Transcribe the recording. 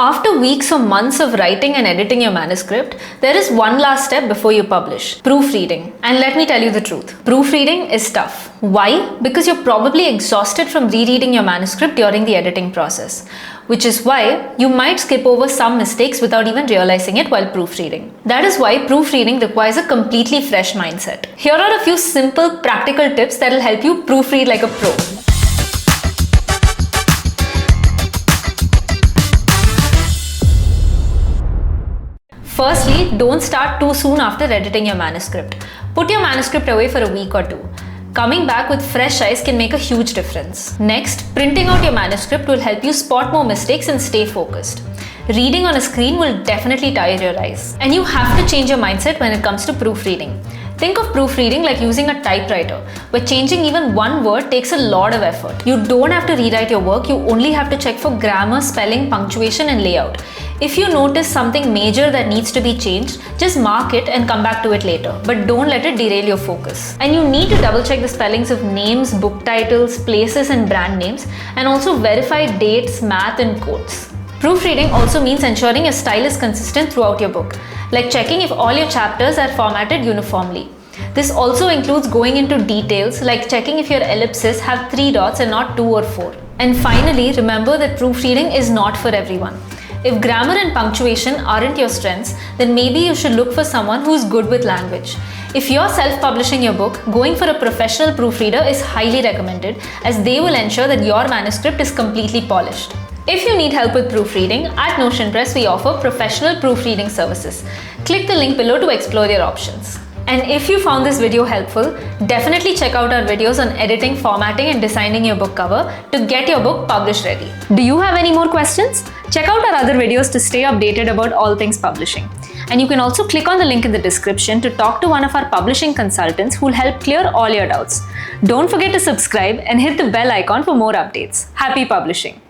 After weeks or months of writing and editing your manuscript, there is one last step before you publish: proofreading. And let me tell you the truth, proofreading is tough. Why? Because you're probably exhausted from rereading your manuscript during the editing process, which is why you might skip over some mistakes without even realizing it while proofreading. That is why proofreading requires a completely fresh mindset. Here are a few simple, practical tips that will help you proofread like a pro. Firstly, don't start too soon after editing your manuscript. Put your manuscript away for a week or two. Coming back with fresh eyes can make a huge difference. Next, printing out your manuscript will help you spot more mistakes and stay focused. Reading on a screen will definitely tire your eyes. And you have to change your mindset when it comes to proofreading. Think of proofreading like using a typewriter, where changing even one word takes a lot of effort. You don't have to rewrite your work, you only have to check for grammar, spelling, punctuation, and layout. If you notice something major that needs to be changed, just mark it and come back to it later, but don't let it derail your focus. And you need to double check the spellings of names, book titles, places, and brand names, and also verify dates, math, and quotes. Proofreading also means ensuring your style is consistent throughout your book, like checking if all your chapters are formatted uniformly. This also includes going into details like checking if your ellipses have 3 dots and not 2 or 4. And finally, remember that proofreading is not for everyone. If grammar and punctuation aren't your strengths, then maybe you should look for someone who's good with language. If you're self-publishing your book, going for a professional proofreader is highly recommended, as they will ensure that your manuscript is completely polished. If you need help with proofreading, at Notion Press we offer professional proofreading services. Click the link below to explore your options. And if you found this video helpful, definitely check out our videos on editing, formatting, and designing your book cover to get your book published ready. Do you have any more questions? Check out our other videos to stay updated about all things publishing. And you can also click on the link in the description to talk to one of our publishing consultants who will help clear all your doubts. Don't forget to subscribe and hit the bell icon for more updates. Happy publishing!